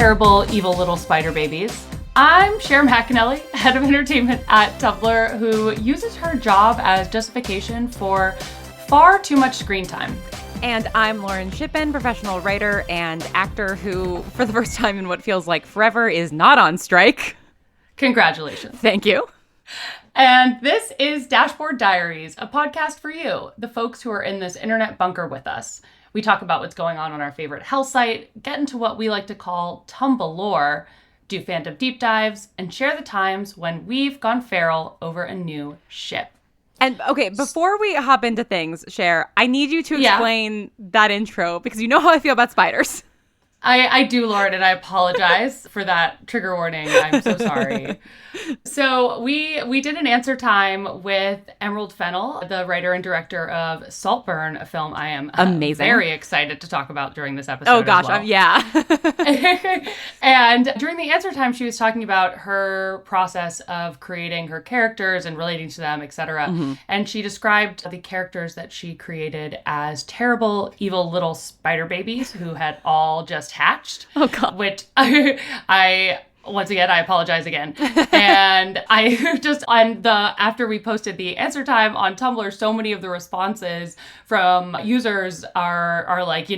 terrible, evil little spider babies. I'm Cher McAnelly, head of entertainment at Tumblr, who uses her job as justification for far too much screen time. And I'm Lauren Shippen, professional writer and actor who, for the first time in what feels like forever, is not on strike. Congratulations. Thank you. And this is Dashboard Diaries, a podcast for you, the folks who are in this internet bunker with us. We talk about what's going on our favorite hell site, get into what we like to call Tumblr, do fandom deep dives, and share the times when we've gone feral over a new ship. And okay, before we hop into things, Cher, I need you to explain that intro because you know how I feel about spiders. I do, Lauren, and I apologize for that trigger warning. I'm so sorry. So we did an answer time with Emerald Fennell, the writer and director of Saltburn, a film I am very excited to talk about during this episode. Oh gosh, yeah. And during the answer time, she was talking about her process of creating her characters and relating to them, etc. Mm-hmm. And she described the characters that she created as terrible, evil little spider babies who had all just hatched. Oh god. Which I once again, I apologize again. And I just, after we posted the answer time on Tumblr, so many of the responses from users are like,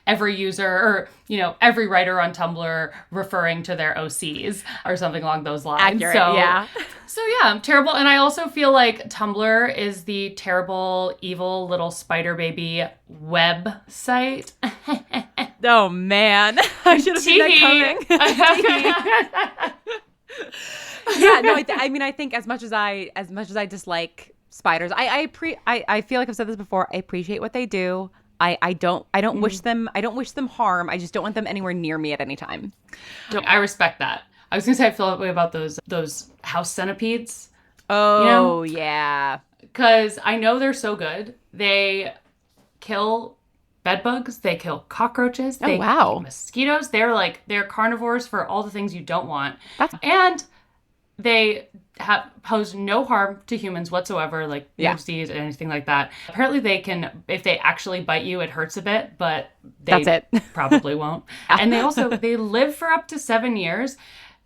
every user or, every writer on Tumblr referring to their OCs or something along those lines. Accurate, yeah. So yeah, terrible. And I also feel like Tumblr is the terrible, evil little spider baby website. Oh man, I should have seen that coming. Yeah, no, I think as much as I dislike spiders, I feel like I've said this before. I appreciate what they do. I don't wish them harm. I just don't want them anywhere near me at any time. I respect that. I was gonna say I feel that way about those house centipedes. Oh yeah, because I know they're so good. They kill bed bugs, they kill cockroaches, they kill mosquitoes. They're carnivores for all the things you don't want. And they pose no harm to humans whatsoever, no disease or anything like that. Apparently they can, if they actually bite you, it hurts a bit, but they probably won't. And they live for up to 7 years.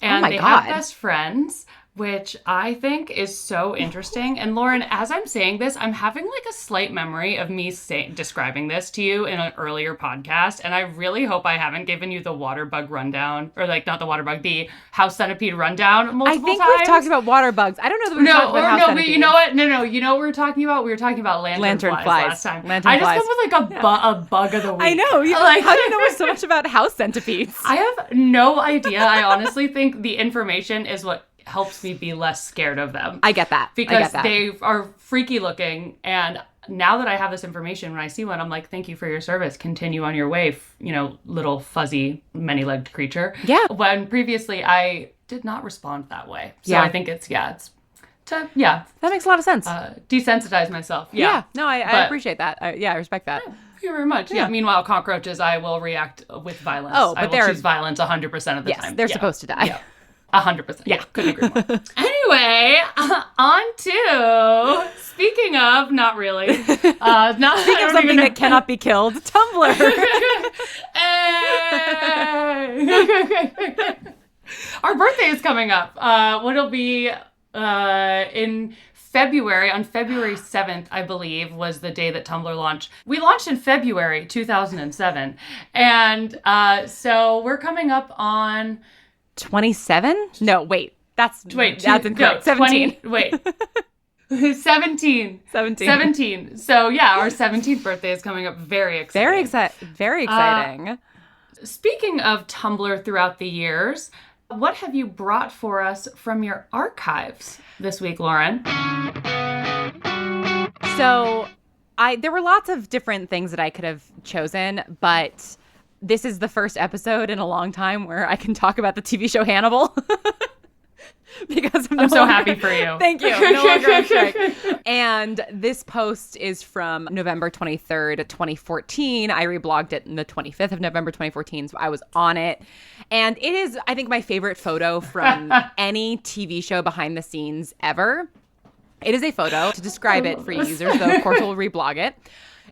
And they have best friends, which I think is so interesting. And Lauren, as I'm saying this, I'm having a slight memory of me describing this to you in an earlier podcast. And I really hope I haven't given you the water bug rundown, or not the water bug, the house centipede rundown multiple times. We've talked about water bugs. I don't know that we've talked about house centipedes. But you know what? No. You know what we were talking about? We were talking about lantern flies last time. I just come with a bug of the week. I know. How do you know so much about house centipedes? I have no idea. I honestly think the information is what helps me be less scared of them. I get that. Because they are freaky looking, and now that I have this information, when I see one, I'm like, thank you for your service. Continue on your way, little fuzzy, many-legged creature. Yeah. When previously I did not respond that way. So I think it's that makes a lot of sense. Desensitize myself. Yeah. No, I appreciate that. I respect that. Thank you very much. Yeah. Meanwhile, cockroaches, I will react with violence. Oh, but I will choose violence 100% of the time. They're supposed to die. Yeah. 100%. Yeah, couldn't agree more. Anyway, on to, speaking of, not really. Speaking of something that cannot be killed, Tumblr. Our birthday is coming up. What'll be in February, on February 7th, I believe, was the day that Tumblr launched. We launched in February 2007. And so we're coming up on 27? No, wait. That's incorrect. No, 17. 17. 17. So yeah, our 17th birthday is coming up. Very exciting. Very exciting. Speaking of Tumblr throughout the years, what have you brought for us from your archives this week, Lauren? So there were lots of different things that I could have chosen, but this is the first episode in a long time where I can talk about the TV show Hannibal. Because I'm so happy for you. Thank you. No longer on strike. And this post is from November 23rd, 2014. I reblogged it on the 25th of November 2014, so I was on it. And it is, I think, my favorite photo from any TV show behind the scenes ever. It is a photo. To describe it for users, though, of course, we'll reblog it.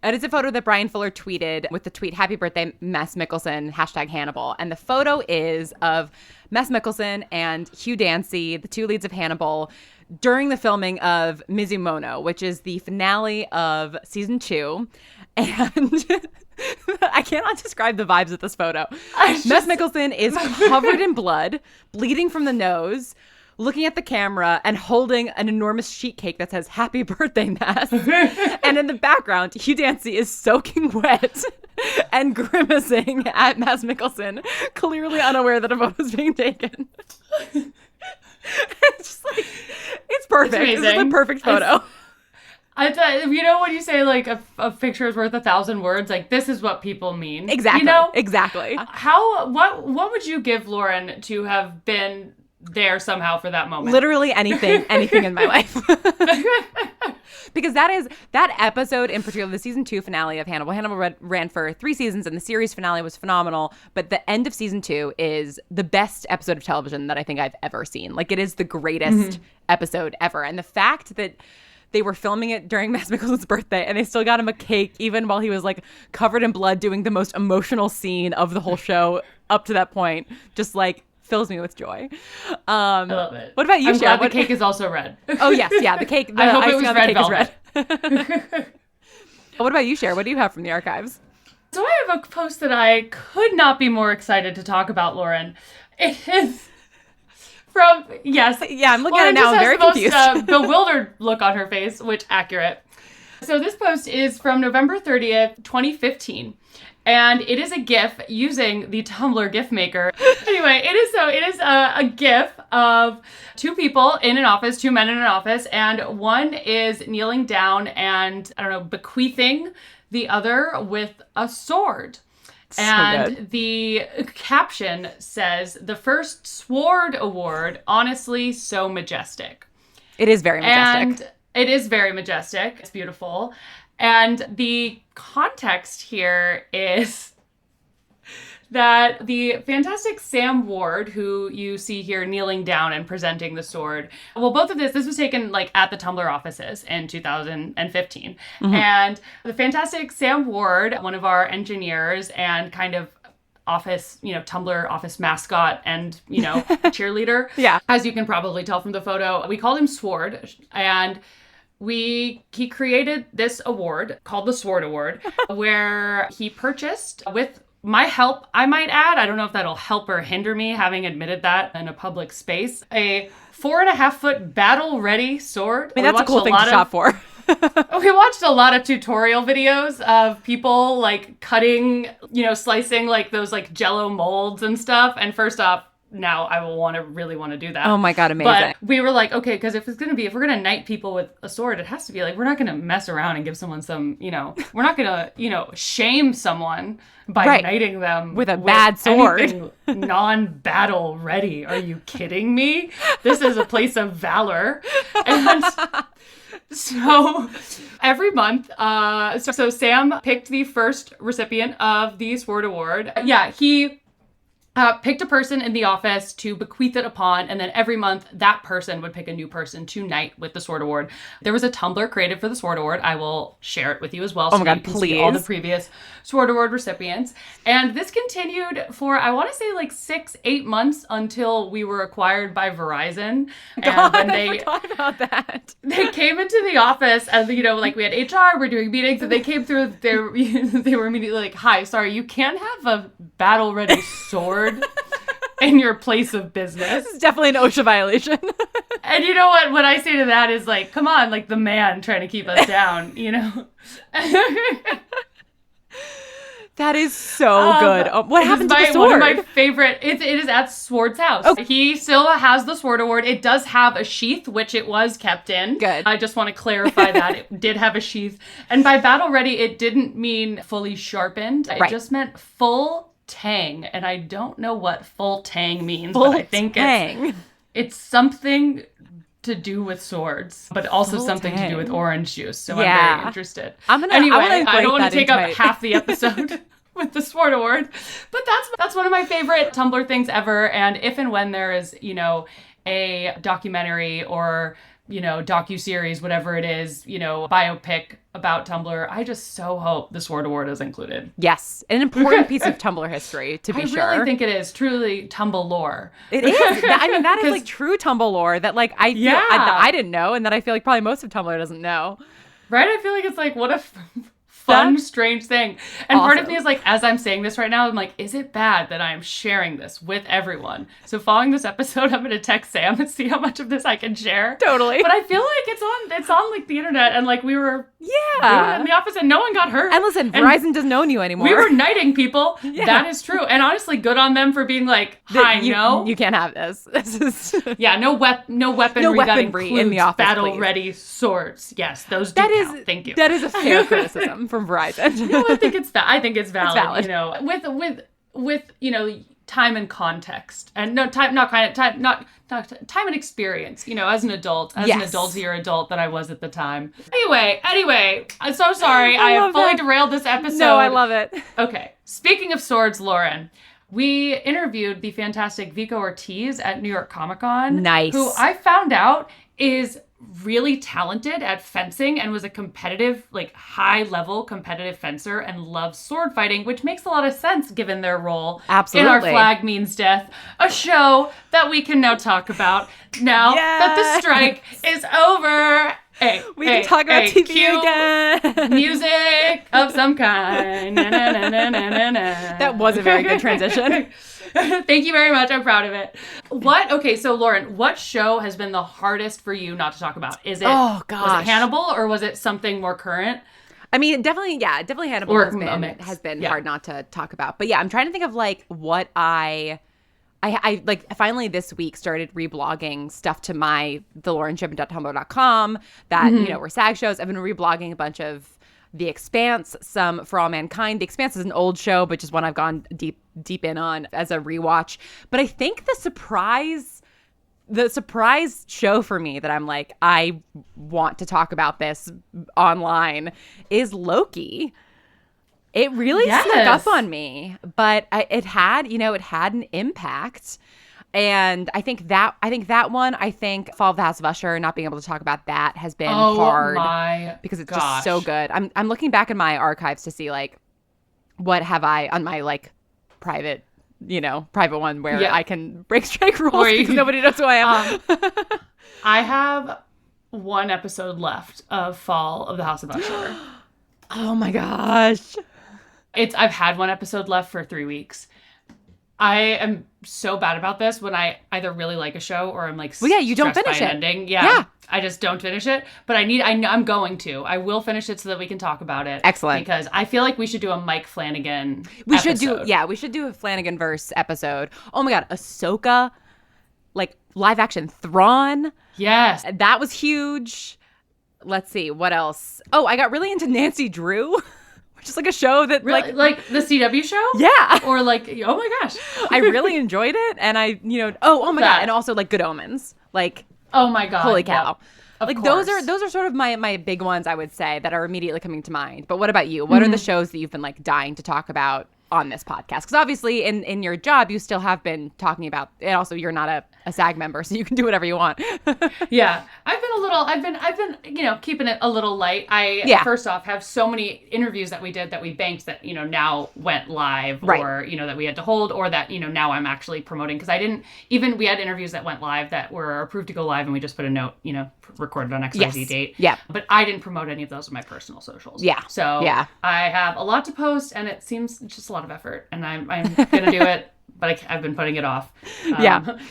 And it's a photo that Brian Fuller tweeted with the tweet, "Happy birthday, Mess Mickelson, #Hannibal." And the photo is of Mess Mickelson and Hugh Dancy, the two leads of Hannibal, during the filming of Mizumono, which is the finale of season 2. And I cannot describe the vibes of this photo. Mess Mickelson is covered in blood, bleeding from the nose, looking at the camera and holding an enormous sheet cake that says "Happy birthday, Mess." And in the background, Hugh Dancy is soaking wet and grimacing at Mess Mickelson, clearly unaware that a photo is being taken. It's just like, it's perfect. It's the perfect photo. I thought, you know, when you say like a picture is worth 1,000 words, like this is what people mean. Exactly. You know? Exactly. What would you give Lauren to have been there somehow for that moment? Literally anything in my life. Because that episode in particular, the season 2 finale of Hannibal. Hannibal ran for 3 seasons and the series finale was phenomenal. But the end of season 2 is the best episode of television that I think I've ever seen. Like, it is the greatest episode ever. And the fact that they were filming it during Mads Mikkelsen's birthday and they still got him a cake even while he was like covered in blood doing the most emotional scene of the whole show up to that point, just like fills me with joy. I love it. What about you, I'm Cher? glad the cake is also red. Oh, yes. Yeah, the cake. The I hope it was red velvet. Is red. What about you, Cher? What do you have from the archives? So I have a post that I could not be more excited to talk about, Lauren. It is from, yes. Yeah, I'm looking Lauren at it now. I'm very confused. Most bewildered look on her face, which accurate. So this post is from November 30th, 2015. And it is a GIF using the Tumblr GIF maker. Anyway, it is a GIF of 2 people in an office, 2 men in an office, and one is kneeling down and, I don't know, bequeathing the other with a sword. And the caption says, "The first sword award, honestly, so majestic." It is very majestic. And it is very majestic. It's beautiful. And the context here is that the fantastic Sam Ward, who you see here kneeling down and presenting the sword, well, both of this was taken like at the Tumblr offices in 2015. And the fantastic Sam Ward, one of our engineers and kind of office, you know, Tumblr office mascot and, you know, cheerleader. Yeah. As you can probably tell from the photo, we called him Sword. And he created this award called the Sword Award, where he purchased, with my help, I might add, I don't know if that'll help or hinder me having admitted that in a public space, a 4.5-foot battle-ready sword. I mean, that's a cool thing to shop for. We watched a lot of tutorial videos of people like cutting, you know, slicing like those like Jell-O molds and stuff. And first off, now I will really want to do that. Oh my God, amazing. But we were like, okay, because if we're going to knight people with a sword, it has to be like, we're not going to mess around and give someone some, you know, we're not going to, you know, shame someone by knighting them with a bad sword. Non-battle ready. Are you kidding me? This is a place of valor. And so every month, so Sam picked the first recipient of the Sword Award. Yeah, he picked a person in the office to bequeath it upon, and then every month that person would pick a new person to knight with the Sword Award. There was a Tumblr created for the Sword Award. I will share it with you as well. Oh my God, please. See all the previous Sword Award recipients. And this continued for, I want to say like 6-8 months until we were acquired by Verizon. God, I forgot about that. They came into the office and, you know, like we had HR, we're doing meetings, and they came through, they were immediately like, "Hi, sorry, you can't have a battle-ready sword in your place of business." This is definitely an OSHA violation. And you know what I say to that is like, come on, like the man trying to keep us down, you know? That is so good. What happened to the sword? One of my favorite, it is at Sword's house. Okay. He still has the Sword Award. It does have a sheath, which it was kept in. Good. I just want to clarify that. It did have a sheath. And by battle ready, it didn't mean fully sharpened. It just meant full tang. And I don't know what full tang means, but I think it's something to do with swords, but also something to do with orange juice. So I'm very interested. Anyway, I don't want to take up half the episode with the Sword Award, but that's one of my favorite Tumblr things ever. And if and when there is, you know, a documentary or docuseries, whatever it is, biopic about Tumblr. I just so hope the Sword Award is included. Yes. An important piece of Tumblr history, to be sure. I really think it is truly Tumblr lore. It is. That is like true Tumblr lore that like I didn't know, and that I feel like probably most of Tumblr doesn't know. Right? I feel like it's like, what a fun, strange thing. And part of me is like, as I'm saying this right now, I'm like, is it bad that I am sharing this with everyone? So following this episode, I'm going to text Sam and see how much of this I can share. Totally. But I feel like it's on like the internet, and like we were doing it in the office and no one got hurt. And listen, Verizon doesn't own you anymore. We were knighting people. Yeah. That is true. And honestly, good on them for being like, you can't have this. This is no weaponry that includes in the office, battle-ready swords. Yes, those do count. Thank you. That is a fair criticism from Verizon. No, I think it's valid. It's valid. With time and context, and time and experience. As an adult, an adultier adult that I was at the time. Anyway, I'm so sorry. I have fully derailed this episode. No, I love it. Okay, speaking of swords, Lauren. We interviewed the fantastic Vico Ortiz at New York Comic Con. Nice. Who I found out is really talented at fencing and was a competitive, like high-level competitive fencer and loves sword fighting, which makes a lot of sense given their role in Our Flag Means Death, a show that we can now talk about now that the strike is over. We can talk about TV again. Music of some kind. That was a very good transition. Thank you very much. I'm proud of it. So Lauren, what show has been the hardest for you not to talk about? Was it Hannibal, or was it something more current? I mean, definitely Hannibal has been hard not to talk about. But yeah, I'm trying to think of like what I like finally this week started reblogging stuff to the laurenshippen.tumblr.com that, were SAG shows. I've been reblogging a bunch of The Expanse, some For All Mankind. The Expanse is an old show, but just one I've gone deep in on as a rewatch. But I think the surprise show for me that I'm like, I want to talk about this online is Loki. It really snuck up on me, but it had an impact. And I think that one, Fall of the House of Usher, not being able to talk about that has been hard because it's just so good. I'm looking back in my archives to see like what have I on my like private one where I can break strike rules because nobody knows who I am. I have one episode left of Fall of the House of Usher. Oh my gosh. I've had one episode left for 3 weeks. I am so bad about this when I either really like a show or I'm like you don't finish it. Ending. Yeah. I just don't finish it. But I'm going to. I will finish it so that we can talk about it. Excellent. Because I feel like we should do a Mike Flanagan we episode. should do a Flanagan-verse episode. Oh my God, Ahsoka, like live action Thrawn. Yes. That was huge. Let's see, what else? Oh, I got really into Nancy Drew. Just like a show that really? like the CW show? Yeah. Or like, oh my gosh. I really enjoyed it. And oh my God. And also like Good Omens. Like, oh my God. Holy cow. Of like course. those are sort of my big ones, I would say, that are immediately coming to mind. But what about you? What are the shows that you've been like dying to talk about on this podcast? Because obviously in your job, you still have been talking about, and also you're not a SAG member, so you can do whatever you want. Yeah. I've been keeping it a little light. First off, have so many interviews that we did that we banked that, now went live or, that we had to hold or that, now I'm actually promoting. Because we had interviews that went live that were approved to go live and we just put a note, recorded on XYZ date. Yeah. But I didn't promote any of those on my personal socials. Yeah. So I have a lot to post and it seems just a lot of effort and I'm going to do it. But I've been putting it off.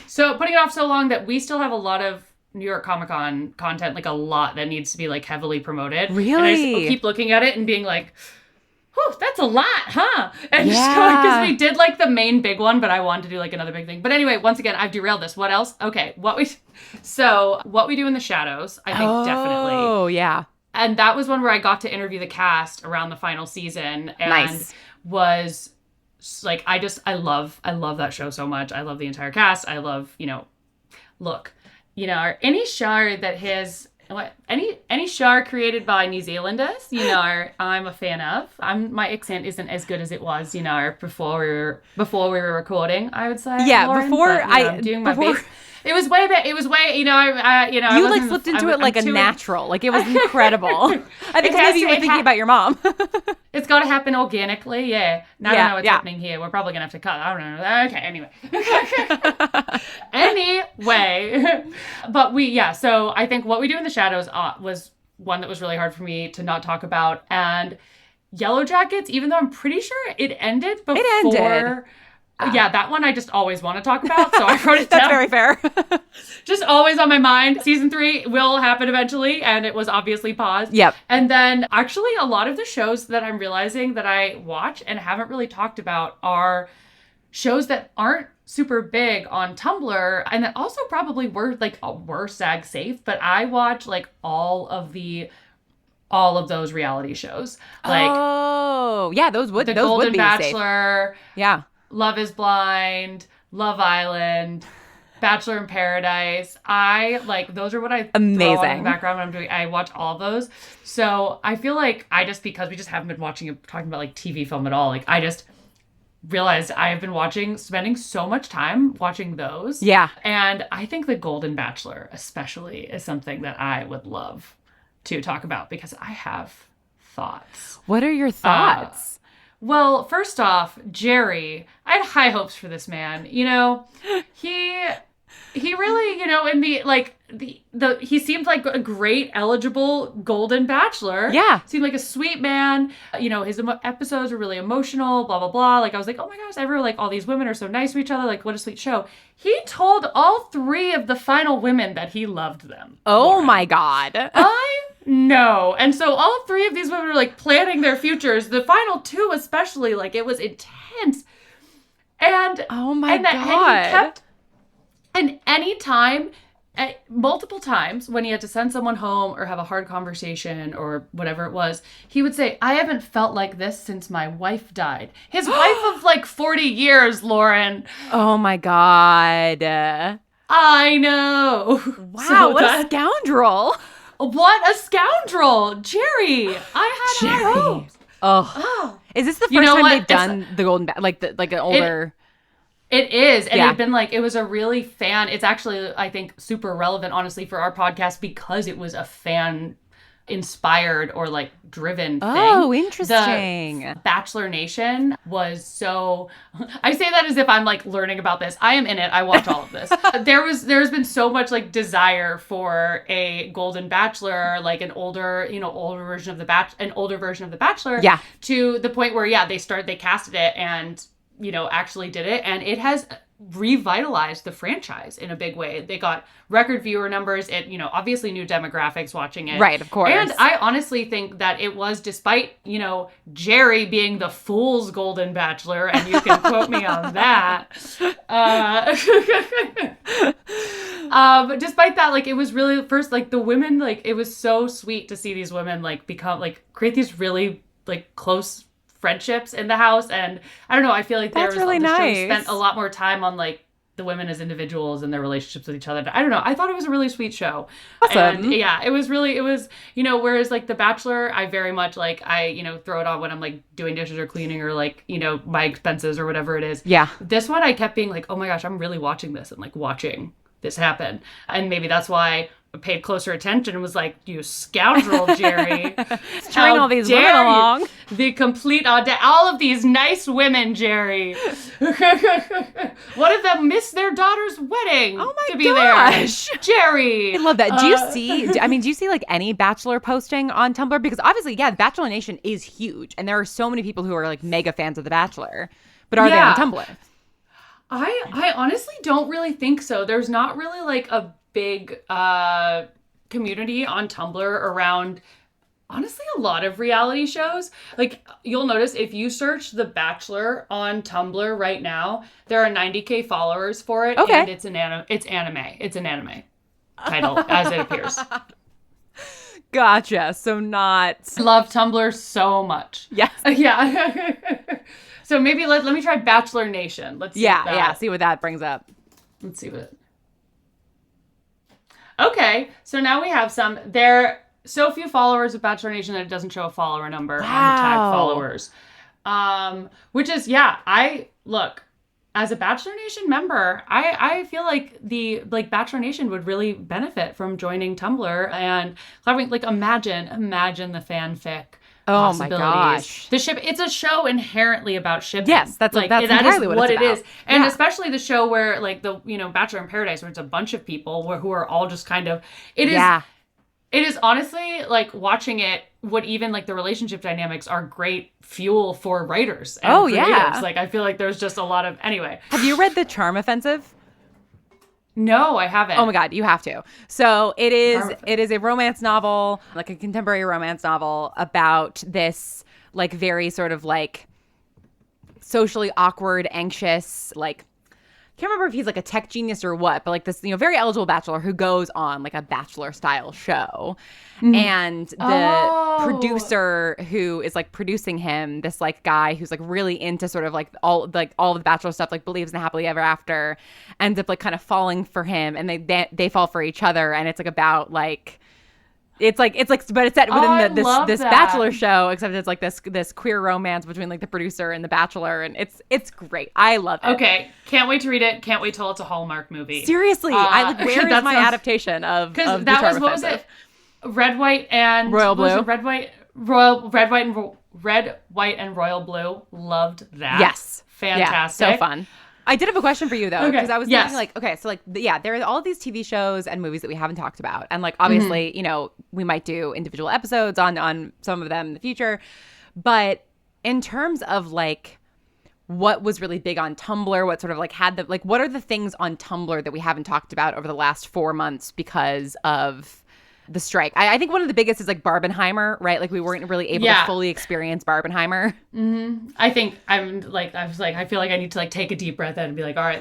So putting it off so long that we still have a lot of New York Comic Con content, like a lot that needs to be like heavily promoted. Really? And I just keep looking at it and being like, whew, that's a lot, huh? And just going, because we did like the main big one, but I wanted to do like another big thing. But anyway, once again, I've derailed this. What else? Okay. What we do in the shadows, I think definitely. Oh, yeah. And that was one where I got to interview the cast around the final season and was like, I love that show so much. I love the entire cast. I love, any show that has any show created by New Zealanders, I'm a fan of. My accent isn't as good as it was, before we were recording, I would say. Yeah, Lauren, before I'm doing my best. It was way big. It was way, You like slipped into it like a natural. Like it was incredible. I think maybe you were thinking about your mom. It's got to happen organically. Yeah. I don't know what's happening here. We're probably going to have to cut. I don't know. Okay. Anyway. But so I think What We Do in the Shadows was one that was really hard for me to not talk about. And Yellow Jackets, even though I'm pretty sure it ended before. It ended. Yeah, that one I just always want to talk about, so I wrote it down. That's very fair. Just always on my mind. Season 3 will happen eventually, and it was obviously paused. Yep. And then actually a lot of the shows that I'm realizing that I watch and haven't really talked about are shows that aren't super big on Tumblr, and that also probably were SAG safe, but I watch like all of those reality shows. Like, oh, yeah, those would be Golden Bachelor. Safe. Yeah. Love is Blind, Love Island, Bachelor in Paradise. Those are what I throw on in the background when I'm doing. I watch all of those. So I feel like because we just haven't been talking about like TV film at all. Like I just realized I have been spending so much time watching those. Yeah. And I think the Golden Bachelor especially is something that I would love to talk about because I have thoughts. What are your thoughts? Well, first off, Jerry, I had high hopes for this man. He really, he seemed like a great, eligible Golden Bachelor. Yeah. Seemed like a sweet man. His episodes were really emotional, blah, blah, blah. Like, I was like, oh my gosh, all these women are so nice to each other. Like, what a sweet show. He told all 3 of the final women that he loved them. Oh, Lauren. My God. No. And so all 3 of these women were like planning their futures. The final 2 especially, like it was intense. And oh my God. And he kept, and any time, multiple times when he had to send someone home or have a hard conversation or whatever it was, he would say, I haven't felt like this since my wife died. His wife of like 40 years, Lauren. Oh my God. I know. Wow, so what a scoundrel. What a scoundrel, Jerry! I had high hopes. Oh, is this the first time they've done the Golden like an older? It is, and it'd been it was a really it's actually I think super relevant, honestly, for our podcast because it was a fan inspired or driven thing. Oh, interesting. The Bachelor Nation was so I say that as if I'm learning about this. I am in it. I watch all of this. There's been so much desire for a Golden Bachelor, an older version of the Bachelor. Yeah. To the point where they casted it and actually did it, and it has revitalized the franchise in a big way. They got record viewer numbers. It, obviously new demographics watching it. Right, of course. And I honestly think that it was despite, Jerry being the fool's Golden Bachelor, and you can quote me on that. But despite that, it was really first, the women, it was so sweet to see these women, become, create these really, close friendships in the house. And I don't know, I feel like the show spent a lot more time on the women as individuals and their relationships with each other. I don't know, I thought it was a really sweet show. Awesome. And it was whereas The Bachelor, I very much I throw it on when I'm doing dishes or cleaning or my expenses or whatever it is. Yeah. This one I kept being oh my gosh, I'm really watching this and watching this happen. And maybe that's why I paid closer attention and was you scoundrel, Jerry. String all these women along. The complete all of these nice women, Jerry. One of them missed their daughter's wedding to be gosh. There. Jerry. I love that. Do you see any Bachelor posting on Tumblr? Because obviously, Bachelor Nation is huge. And there are so many people who are mega fans of The Bachelor. But are they on Tumblr? I honestly don't really think so. There's not really a big community on Tumblr around, honestly, a lot of reality shows. You'll notice if you search The Bachelor on Tumblr right now, there are 90K followers for it. Okay. And it's anime. It's an anime title as it appears. Gotcha. So not... Love Tumblr so much. Yes. Yeah. So maybe let me try Bachelor Nation. Let's see. See what that brings up. Let's see what... Okay, so now we have some. There are so few followers of Bachelor Nation that it doesn't show a follower number on the tag followers. Which is, as a Bachelor Nation member, I feel like the Bachelor Nation would really benefit from joining Tumblr and having imagine the fanfic. Oh my gosh. The ship, it's a show inherently about shipping. Yes, that's entirely what it is. And especially the show where Bachelor in Paradise, where it's a bunch of people who are all just kind of, it is honestly watching it, what even the relationship dynamics are great fuel for writers and creatives. I feel like there's just a lot of, anyway. Have you read The Charm Offensive? No, I haven't. Oh my God, you have to. So it is a romance novel, a contemporary romance novel about this very sort of socially awkward, anxious, can't remember if he's a tech genius or what, but this, very eligible bachelor who goes on a bachelor style show. Mm-hmm. And the producer who is producing him, this guy who's really into sort of all of the bachelor stuff, believes in happily ever after, ends up kind of falling for him, and they fall for each other. And it's about it's but it's set within this bachelor show, except it's this queer romance between the producer and the bachelor, and it's great. I love it. Okay, can't wait to read it. Can't wait till it's a Hallmark movie. Seriously, where is my adaptation of The Charm Offensive? What was it? Red, White, and Royal Blue. Red, White, and Royal Blue. Loved that. Yes, fantastic. Yeah, so fun. I did have a question for you though, because I was thinking there are all these TV shows and movies that we haven't talked about, and obviously, we might do individual episodes on some of them in the future, but in terms of what was really big on Tumblr, what sort of had the what are the things on Tumblr that we haven't talked about over the last 4 months because of the strike? I think one of the biggest is Barbenheimer, right? We weren't really able to fully experience Barbenheimer. Mm-hmm. I think I feel like I need to take a deep breath in and be all right,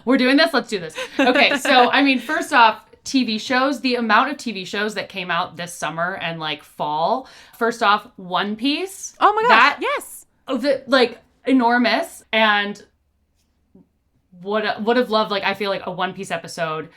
we're doing this. Let's do this. Okay. So, first off, TV shows, the amount of TV shows that came out this summer and fall. First off, One Piece. Oh my gosh. Yes. Enormous, and would have loved I feel a One Piece episode.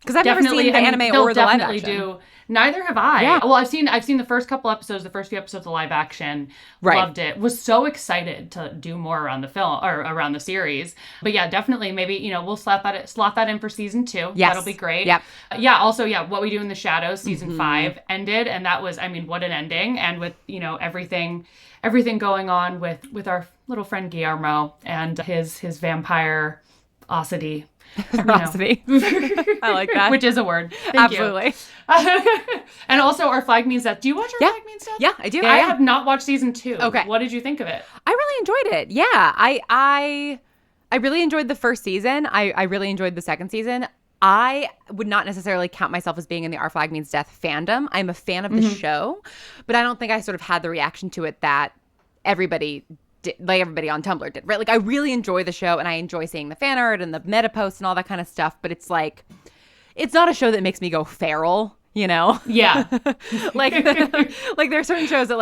Because I've never seen the anime or the live action. Neither have I. Yeah. Well, I've seen the first couple episodes, the first few episodes of live action. Right. Loved it. Was so excited to do more around the film or around the series. But yeah, definitely maybe, we'll slot that in for season 2. Yes. That'll be great. Yep. Yeah. Also, What We Do in the Shadows, season 5 ended, and that was, what an ending. And with, everything going on with our little friend Guillermo and his vampire osity. Ferocity. I like that. Which is a word. Absolutely. And also, Our Flag Means Death. Do you watch Our Flag Means Death? Yeah, I do. I have not watched season 2. Okay. What did you think of it? I really enjoyed it. Yeah. I really enjoyed the first season. I really enjoyed the second season. I would not necessarily count myself as being in the Our Flag Means Death fandom. I'm a fan of the show, but I don't think I sort of had the reaction to it that everybody everybody on Tumblr did, right? I really enjoy the show, and I enjoy seeing the fan art and the meta posts and all that kind of stuff, but it's it's not a show that makes me go feral, Yeah. There are certain shows that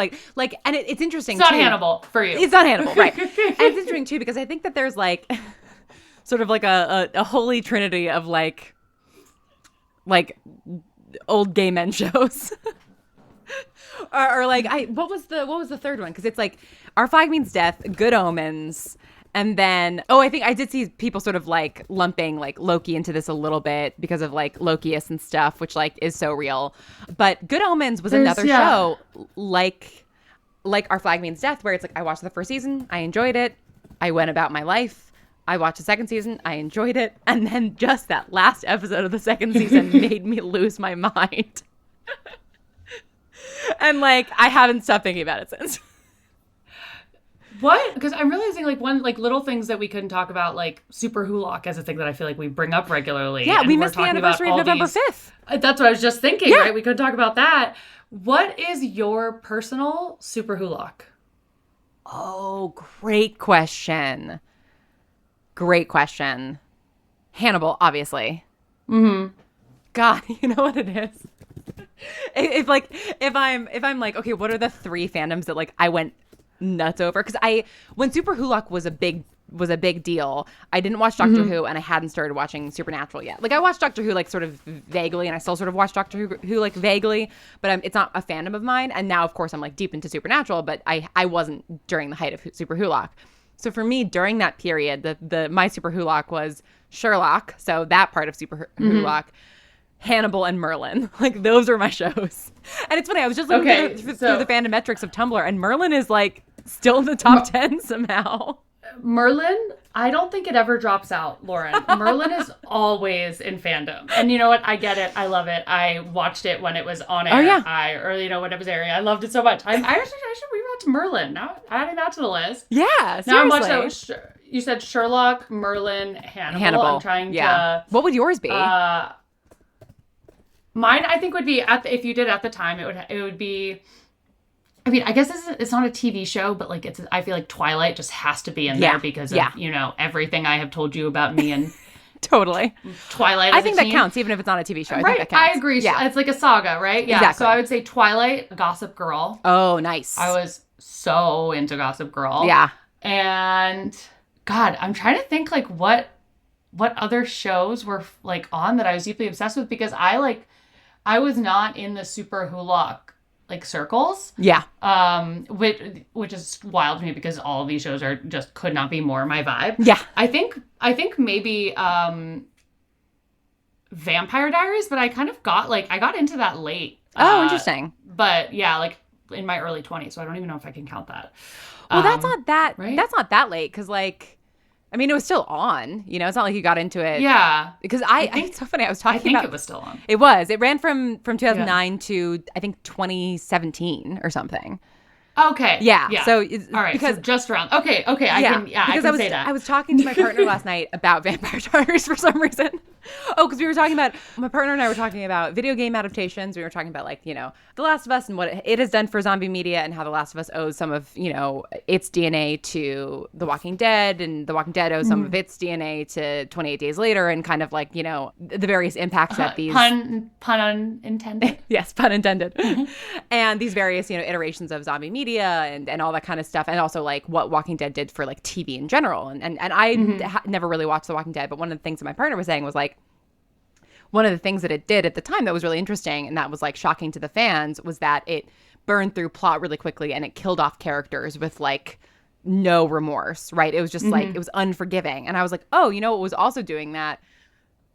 and it's interesting. It's not Hannibal for you. It's not Hannibal, right? And it's interesting too, because I think that there's sort of a holy trinity of old gay men shows. or what was the third one? Because it's Our Flag Means Death, Good Omens, and then I think I did see people sort of lumping Loki into this a little bit because of Lokius and stuff, which is so real. But Good Omens was another show like Our Flag Means Death, where it's I watched the first season, I enjoyed it, I went about my life. I watched the second season, I enjoyed it, and then just that last episode of the second season made me lose my mind. And I haven't stopped thinking about it since. What? Because I'm realizing one little things that we couldn't talk about, Super Hulock as a thing that I feel we bring up regularly. Yeah, we missed the anniversary of November 5th. That's what I was just thinking, right? We could talk about that. What is your personal Super Hulock? Oh, great question. Great question. Hannibal, obviously. Mm-hmm. God, you know what it is? If I'm okay, what are the 3 fandoms that I went nuts over? Because when Super Hulock was a big deal, I didn't watch Doctor Who, and I hadn't started watching Supernatural yet. I watched Doctor Who sort of vaguely, and I still sort of watch Doctor Who vaguely, but it's not a fandom of mine. And now, of course, I'm deep into Supernatural, but I wasn't during the height of Super Hulock. So for me, during that period, the my Super Wholock was Sherlock. So that part of Super Wholock, Hannibal, and Merlin. Like, those are my shows. And it's funny, I was just looking through the fandom metrics of Tumblr, and Merlin is like still in the top 10 somehow. Merlin, I don't think it ever drops out, Lauren. Merlin is always in fandom. And you know what? I get it. I love it. I watched it when it was on air. Oh, yeah. When it was airing. I loved it so much. I should rewatch Merlin. Now, adding that to the list. Yeah, seriously. Now I'm watching that. You said Sherlock, Merlin, Hannibal. I'm trying to... What would yours be? Mine, I think, would be, if you did at the time, it would be... I mean, I guess it's not a TV show, but like I feel like Twilight just has to be in there because of, everything I have told you about me and totally Twilight. I think that counts, even if it's not a TV show. I think that counts. I agree. Yeah. It's like a saga, right? Yeah. Exactly. So I would say Twilight, Gossip Girl. Oh, nice. I was so into Gossip Girl. Yeah. And God, I'm trying to think like what other shows were like on that I was deeply obsessed with, because I was not in the Super Wholock like circles. Yeah. Which is wild to me because all of these shows are just could not be more my vibe. Yeah. I think maybe Vampire Diaries, but I kind of got into that late. Oh, interesting. But yeah, like in my early 20s, so I don't even know if I can count that. Well, that's not that right? That's not that late, because like, I mean, it was still on, you know, it's not like you got into it. Yeah. Because I think it's so funny. I was talking about... it was still on. It was. It ran from 2009 to, I think, 2017 or something. Okay. Yeah. So, all right. Because just around. Okay. I can say that. I was talking to my partner last night about Vampire Diaries for some reason. Oh, because we were talking about, my partner and I were talking about video game adaptations. We were talking about, like, you know, The Last of Us and what it has done for zombie media, and how The Last of Us owes some of, you know, its DNA to The Walking Dead, and The Walking Dead owes some of its DNA to 28 Days Later, and kind of like, you know, the various impacts that these... Pun unintended. Yes, pun intended. And these various, you know, iterations of zombie media and all that kind of stuff. And also like what Walking Dead did for like TV in general. And I never really watched The Walking Dead, but one of the things that my partner was saying was like, one of the things that it did at the time that was really interesting and that was like shocking to the fans was that it burned through plot really quickly and it killed off characters with like no remorse, right? It was just like, it was unforgiving. And I was like, oh, you know what was also doing that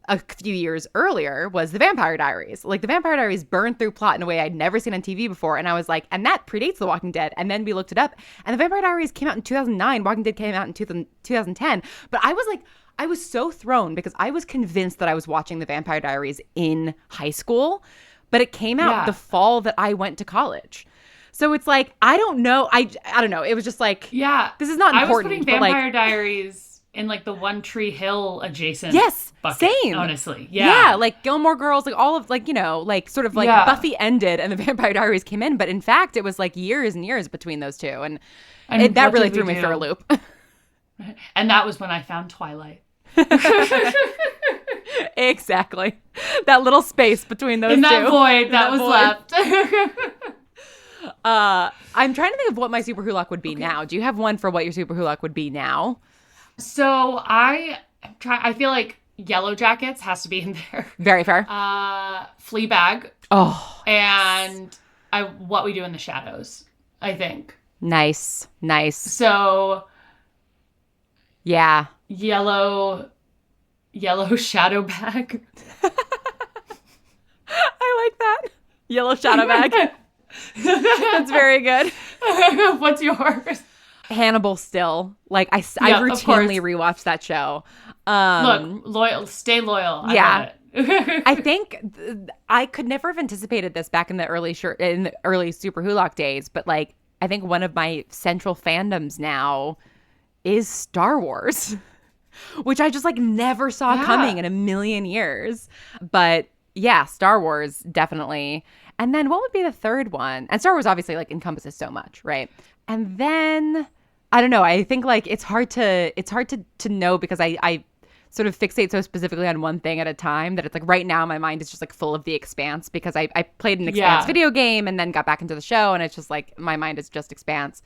a few years earlier was The Vampire Diaries. Like, The Vampire Diaries burned through plot in a way I'd never seen on TV before. And I was like, and that predates The Walking Dead. And then we looked it up. And The Vampire Diaries came out in 2009. Walking Dead came out in 2010. But I was like, I was so thrown because I was convinced that I was watching The Vampire Diaries in high school. But it came out the fall that I went to college. So it's like, I don't know. I don't know. It was just like, this is not important. I was putting Vampire Diaries in like the One Tree Hill adjacent bucket, same. Honestly. Yeah, like Gilmore Girls, like all of like, you know, like sort of like Buffy ended and The Vampire Diaries came in, but in fact it was like years and years between those two, and that really threw me for a loop. And that was when I found Twilight. Exactly. That little space between those two. That void that was left. I'm trying to think of what my Super Wholock would be now. Do you have one for what your Super Wholock would be now? So I feel like Yellow Jackets has to be in there. Very fair. Fleabag. Oh. And What We Do in the Shadows, I think. Nice. So yeah. Yellow shadow bag. I like that. Yellow shadow bag. That's very good. What's yours? Hannibal still. Like, I routinely rewatch that show. Look, stay loyal. Yeah. I think I could never have anticipated this back in the early Super Wholock days, but like, I think one of my central fandoms now is Star Wars, which I just like never saw coming in a million years. But yeah, Star Wars, definitely. And then what would be the third one? And Star Wars obviously like encompasses so much, right? And then I don't know. I think like it's hard to know because I sort of fixate so specifically on one thing at a time that it's like right now my mind is just like full of The Expanse because I played an Expanse video game and then got back into the show and it's just like my mind is just Expanse.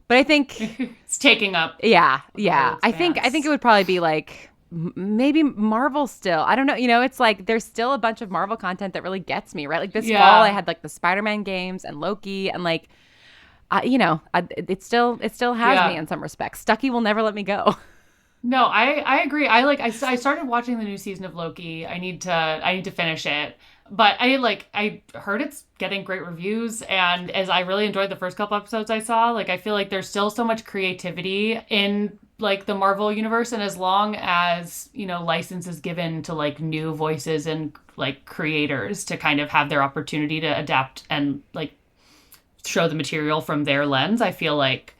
But I think it's taking up. Yeah. I think it would probably be like maybe Marvel still. I don't know. You know, it's like there's still a bunch of Marvel content that really gets me, right? Like this fall I had like the Spider-Man games and Loki and like it still has me in some respects. Stucky will never let me go. No, I agree. I started watching the new season of Loki. I need to finish it. But I heard it's getting great reviews, and as I really enjoyed the first couple episodes I saw, I feel like there's still so much creativity in the Marvel universe, and as long as, license is given to new voices and creators to kind of have their opportunity to adapt and show the material from their lens, I feel like,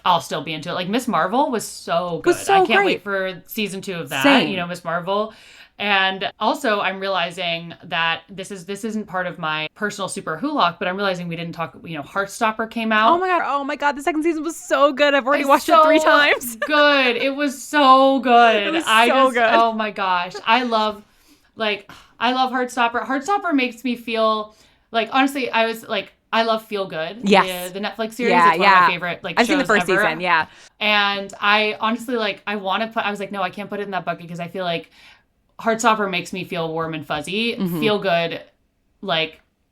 I'll still be into it. Miss Marvel was so good. I can't wait for season 2 of that. Same. Miss Marvel. And also, I'm realizing that this isn't part of my personal super hulock, but I'm realizing we didn't talk. Heartstopper came out. Oh my god! The second season was so good. I've already watched it 3 times. Good. It was so good. It was so good. Oh my gosh! I love Heartstopper. Heartstopper makes me feel honestly. I love Feel Good. Yes. The Netflix series. It's one of my favorite I've shows seen the first ever. season. Yeah. And I honestly I want to put. I was no, I can't put it in that bucket because I feel like Heartstopper makes me feel warm and fuzzy. Mm-hmm. Feel Good,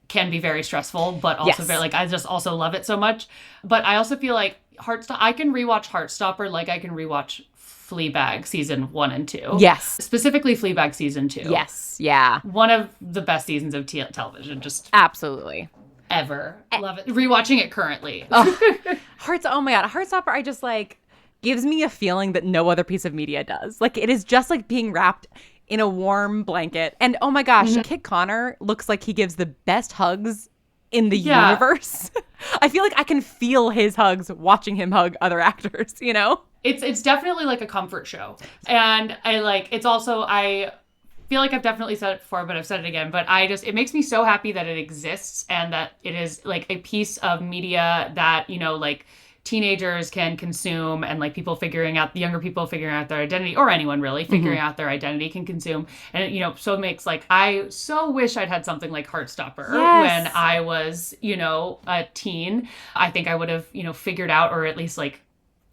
can be very stressful, but also very I just also love it so much. But I also feel like I can rewatch Heartstopper like I can rewatch Fleabag season 1 and 2. Yes. Specifically Fleabag season 2. Yes. Yeah. One of the best seasons of television. Just absolutely. Ever. Love it. Rewatching it currently. Oh my god. Heartstopper I just gives me a feeling that no other piece of media does. It is just being wrapped in a warm blanket. And oh my gosh, Kit Connor looks like he gives the best hugs in the universe. I feel like I can feel his hugs watching him hug other actors, It's definitely a comfort show. And it's also, I feel like I've definitely said it before, but I've said it again, but it makes me so happy that it exists and that it is a piece of media that, teenagers can consume and younger people figuring out their identity, or anyone really figuring out their identity can consume. And so it makes I so wish I'd had something like Heartstopper when I was, a teen. I think I would have, figured out or at least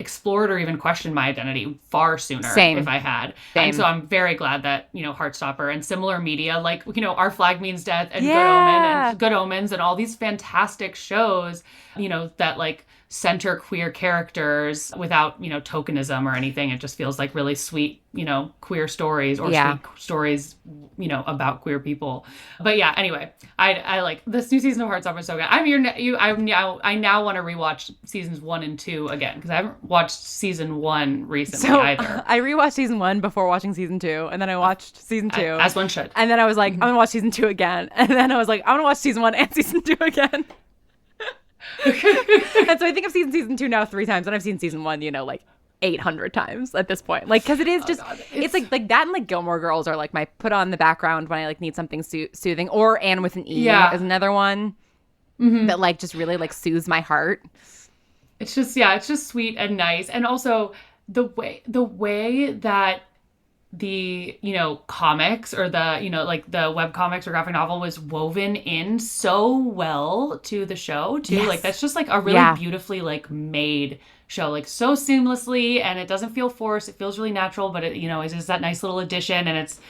explored or even questioned my identity far sooner if I had. Same. And so I'm very glad that, Heartstopper and similar media Our Flag Means Death and Good Omens and all these fantastic shows, that center queer characters without, tokenism or anything. It just feels like really sweet, queer stories or sweet stories, about queer people. But yeah, anyway, I like this new season of Heartstopper so good. I now want to rewatch seasons 1 and 2 again because I haven't watched season 1 recently either. I rewatched season 1 before watching season 2, and then I watched season 2. As one should. And then I was I'm going to watch season 2 again. And then I was I'm going to watch season 1 and season 2 again. And so I think I've seen season 2 now 3 times, and I've seen season 1, 800 times at this point. Because it is just, it's like that and Gilmore Girls are my put on the background when I need something soothing. Or Anne with an E is another one that just really soothes my heart. It's just sweet and nice. And also the way that the comics or the the web comics or graphic novel was woven in so well to the show too. That's just a really beautifully made show, so seamlessly, and it doesn't feel forced. It feels really natural, but it is just that nice little addition, and it's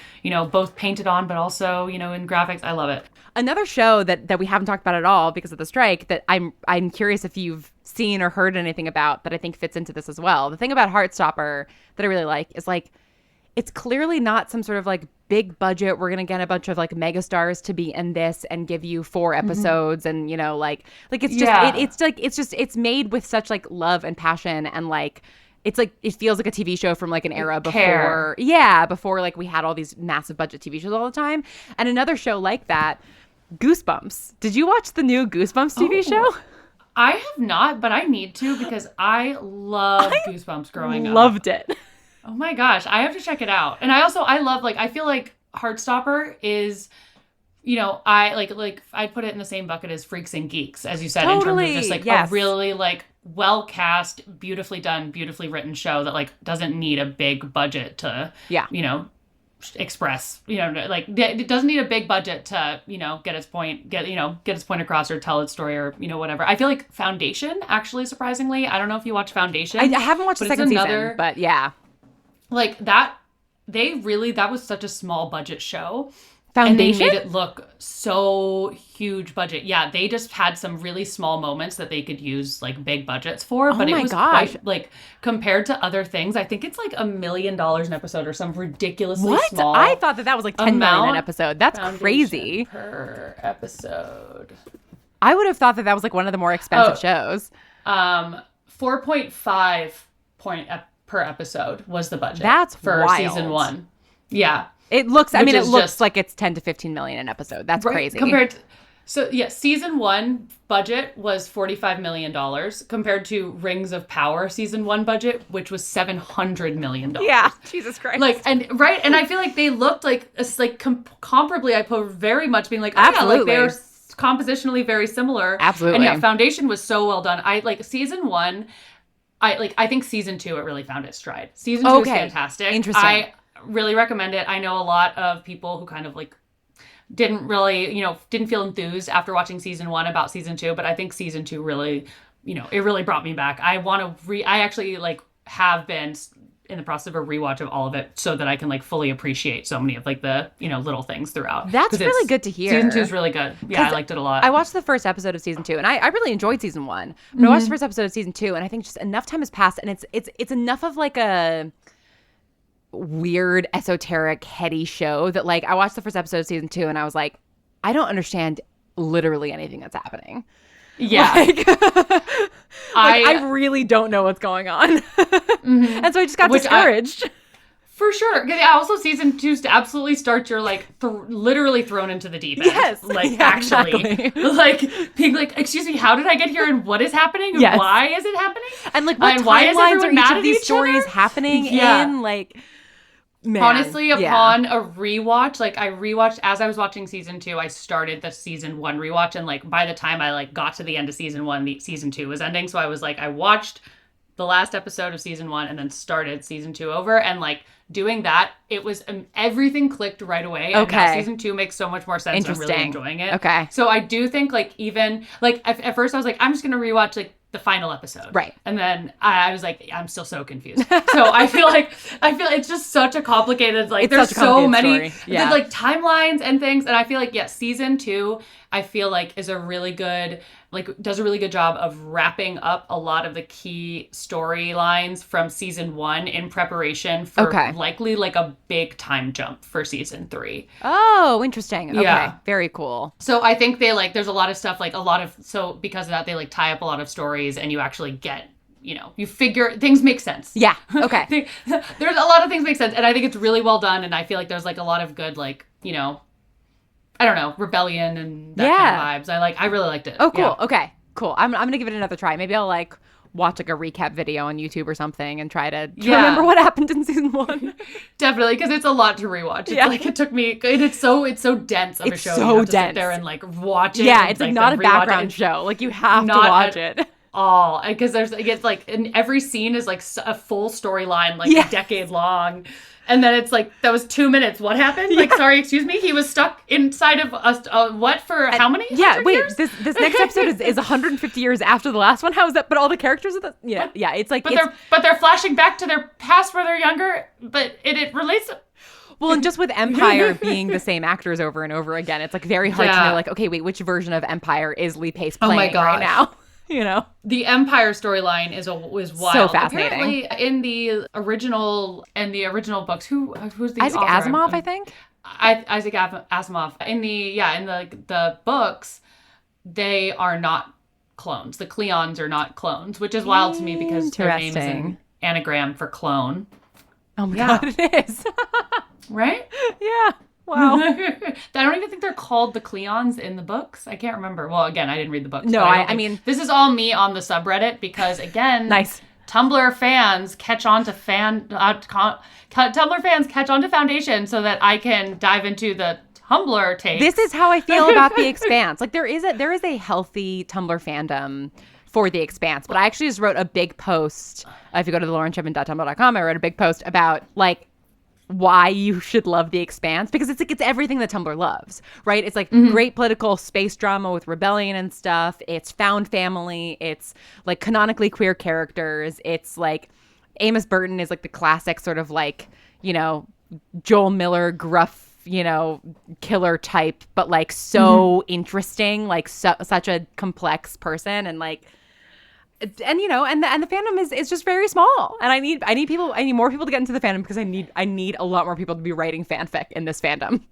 both painted on but also in graphics. I love it. Another show that we haven't talked about at all because of the strike that I'm curious if you've seen or heard anything about that I think fits into this as well. The thing about Heartstopper that I really like is it's clearly not some sort of big budget. We're going to get a bunch of megastars to be in this and give you 4 episodes. And, it's made with such love and passion. And it feels like a TV show from an era before. Yeah. Before we had all these massive budget TV shows all the time. And another show like that, Goosebumps. Did you watch the new Goosebumps TV show? I have not, but I need to because I loved Goosebumps growing up. Loved it. Oh my gosh, I have to check it out. And I love I feel like Heartstopper is, I'd put it in the same bucket as Freaks and Geeks, as you said, totally. in terms of just a really well cast, beautifully done, beautifully written show that doesn't need a big budget to express, it doesn't need a big budget to, get its point across or tell its story or, whatever. I feel like Foundation, actually, surprisingly, I don't know if you watch Foundation. I haven't watched the second season, but yeah. That was such a small budget show Foundation? And they made it look so huge budget. Yeah, they just had some really small moments that they could use like big budgets for. But it was quite, like, compared to other things, I think it's like $1 million an episode or some ridiculously small. I thought that was like $10 million an episode. That's crazy. Per episode. I would have thought that was like one of the more expensive shows. 4.5 per episode was the budget. That's for wild. Season 1. Yeah. It looks, I mean, it looks like it's 10 to 15 million an episode. That's crazy. Compared to, Season 1 budget was $45 million compared to Rings of Power Season 1 budget, which was $700 million. Yeah. Jesus Christ. Like, and I feel like they looked like, comparably, I put very much being like, absolutely. They're compositionally very similar. Absolutely. And Foundation was so well done. I like Season 1. I think Season 2, it really found its stride. Season 2 is fantastic. Interesting. I really recommend it. I know a lot of people who kind of like didn't really, didn't feel enthused after watching Season 1 about Season 2, but I think Season 2 really, it really brought me back. I actually like have been in the process of a rewatch of all of it so that I can like fully appreciate so many of like the, little things throughout. That's really good to hear. Season 2 is really good. Yeah, I liked it a lot. I watched the first episode of Season 2 and I really enjoyed Season 1. But I watched the first episode of Season 2 and I think just enough time has passed and it's enough of like a weird, esoteric, heady show that like I watched the first episode of Season 2 and I was like, I don't understand literally anything that's happening. Yeah. I really don't know what's going on. And so I just got discouraged. For sure. Because also Season 2 absolutely starts you're like literally thrown into the deep end. Yes. Like actually. Exactly. Like being like, excuse me, how did I get here and what is happening? And why is it happening? And like what timelines are each of these stories happening in? Like man. Honestly, upon a rewatch, like I rewatched as I was watching Season 2, I started the Season 1 rewatch and like by the time I like got to the end of Season 1, the Season 2 was ending. So I was like, I watched the last episode of Season 1 and then started Season 2 over and like doing that, it was everything clicked right away. And now Season 2 makes so much more sense. I'm really enjoying it. Okay. So I do think like even like at first I was like, I'm just gonna rewatch like the final episode. Right. And then I was like, I'm still so confused. So I feel it's just such a complicated, like there's so many like timelines and things. And I feel like, Season 2, I feel like is a really good, like does a really good job of wrapping up a lot of the key storylines from Season 1 in preparation for likely like a big time jump for Season 3. Oh, interesting. Okay. Yeah. Very cool. So I think they like, there's a lot of stuff, like so because of that, they like tie up a lot of stories and you actually get, you figure things make sense. Yeah. Okay. There's a lot of things make sense. And I think it's really well done. And I feel like there's like a lot of good, like, I don't know, rebellion and that kind of vibes. I really liked it. Oh, cool. Yeah. Okay, cool. I'm going to give it another try. Maybe I'll like watch like a recap video on YouTube or something and try to remember what happened in Season 1. Definitely, because it's a lot to rewatch. It's like it took me, it's so dense of a show. So you have to dense. sit there and like watch it. Yeah, it's like not a background show. Like you have to watch it. All because it's like in every scene is like a full storyline, like a decade long. And then it's like, that was 2 minutes. What happened? Like, sorry, excuse me? He was stuck inside of what for how many? Yeah, wait, years? This next episode is 150 years after the last one. How is that? But all the characters are it's like... But they're flashing back to their past where they're younger, but it relates... Well, and just with Empire being the same actors over and over again, it's like very hard to know, like, okay, wait, which version of Empire is Lee Pace playing right now? The Empire storyline is wild. So fascinating. Apparently, in the original books, who's the Isaac author? Asimov, I think. Isaac Asimov. In the books, they are not clones. The Cleons are not clones, which is wild to me because their name is an anagram for clone. Oh my god, it is. Right? Yeah. Wow. I don't even think they're called the Cleons in the books. I can't remember. Well, again, I didn't read the books. No, I mean... This is all me on the subreddit because, again... Nice. Tumblr fans catch on to Tumblr fans catch on to Foundation so that I can dive into the Tumblr takes. This is how I feel about The Expanse. Like, there is a healthy Tumblr fandom for The Expanse, but I actually just wrote a big post. If you go to the laurenshippen.tumblr.com, I wrote a big post about, like, why you should love The Expanse, because it's like it's everything that Tumblr loves, right? It's like great political space drama with rebellion and stuff. It's found family. It's like canonically queer characters. It's like Amos Burton is like the classic sort of like, Joel Miller gruff killer type, but like so interesting, like such a complex person, and like, and the fandom is just very small, and I need more people to get into the fandom because I need a lot more people to be writing fanfic in this fandom.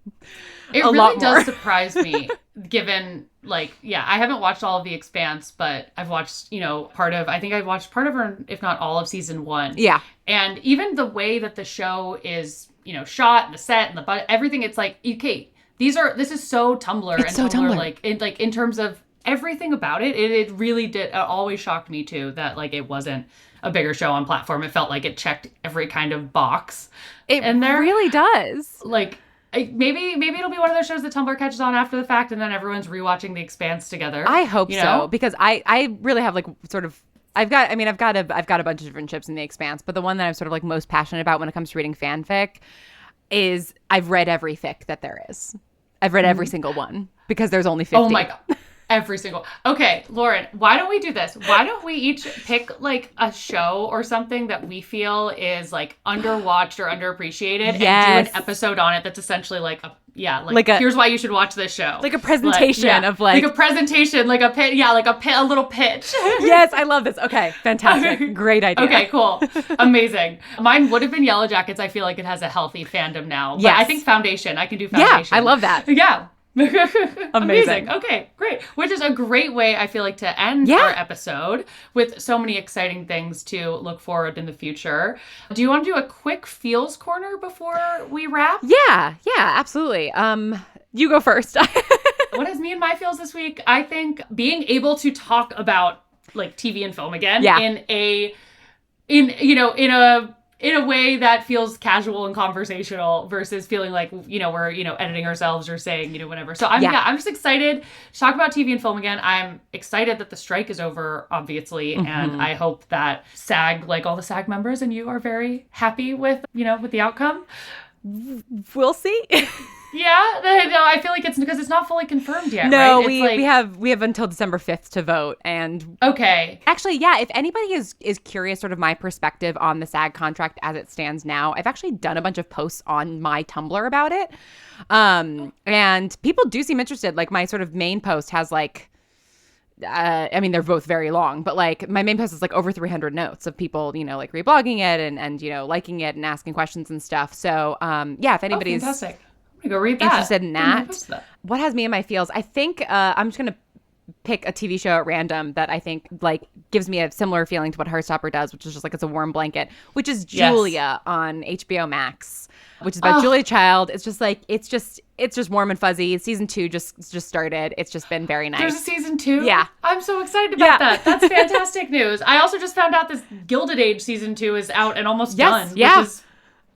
It really does surprise me, given I haven't watched all of The Expanse, but I've watched I've watched part of, or if not all of, season 1. Yeah, and even the way that the show is shot, and the set and the everything, it's like, okay, this is so Tumblr, it's so Tumblr. in terms of everything about it. It really did. It always shocked me too that it wasn't a bigger show on platform. It felt like it checked every kind of box. It really does. Maybe it'll be one of those shows that Tumblr catches on after the fact, and then everyone's rewatching The Expanse together. I hope so, because I really have I've got a bunch of different ships in The Expanse, but the one that I'm sort of most passionate about when it comes to reading fanfic is I've read every fic that there is. I've read every single one because there's only 50. Oh my God. Every single. Okay, Lauren, why don't we do this? Why don't we each pick a show or something that we feel is underwatched or underappreciated, and do an episode on it that's essentially here's why you should watch this show. Like a presentation of a presentation, a little pitch. Yes, I love this. Okay, fantastic. Great idea. Okay, cool. Amazing. Mine would have been Yellow Jackets. I feel like it has a healthy fandom now. But I think Foundation. I can do Foundation. Yeah, I love that. Yeah. Amazing. Okay, great. Which is a great way, I feel like, to end our episode with so many exciting things to look forward in the future. Do you want to do a quick feels corner before we wrap? Yeah, absolutely. You go first. What is me and my feels this week? I think being able to talk about TV and film again in a way that feels casual and conversational versus feeling like, we're, editing ourselves or saying, whatever. So I'm just excited to talk about TV and film again. I'm excited that the strike is over, obviously. Mm-hmm. And I hope that SAG, all the SAG members and you, are very happy with, with the outcome. We'll see. Yeah, no, I feel like it's because it's not fully confirmed yet. No, right? we have until December 5th to vote, and actually, if anybody is curious, sort of my perspective on the SAG contract as it stands now, I've actually done a bunch of posts on my Tumblr about it, and people do seem interested. My sort of main post has they're both very long, but my main post is over 300 notes of people, reblogging it and liking it and asking questions and stuff. So, if anybody's fantastic. I'm gonna go read that. Interested in that. What has me in my feels? I think I'm just gonna pick a TV show at random that I think gives me a similar feeling to what Heartstopper does, which is just it's a warm blanket, which is Julia on HBO Max, which is about Julia Child. It's just it's just warm and fuzzy. Season 2 just started. It's just been very nice. There's a season 2? Yeah. I'm so excited about that. That's fantastic news. I also just found out this Gilded Age season 2 is out and almost done, which is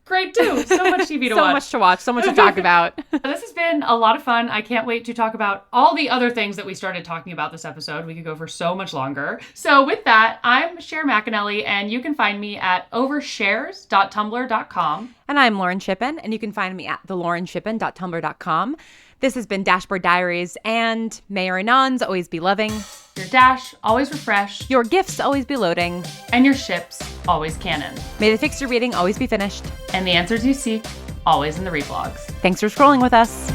great too. So much TV to watch. So much to watch. So much to talk about. This has been a lot of fun. I can't wait to talk about all the other things that we started talking about this episode. We could go for so much longer. So with that, I'm Shae McMullin, and you can find me at overshares.tumblr.com. And I'm Lauren Shippen, and you can find me at thelauren.tumblr.com. This has been Dashboard Diaries, and may your anons always be loving. Your dash always refresh. Your gifts always be loading. And your ships always canon. May the fics you're reading always be finished. And the answers you seek always in the reblogs. Thanks for scrolling with us.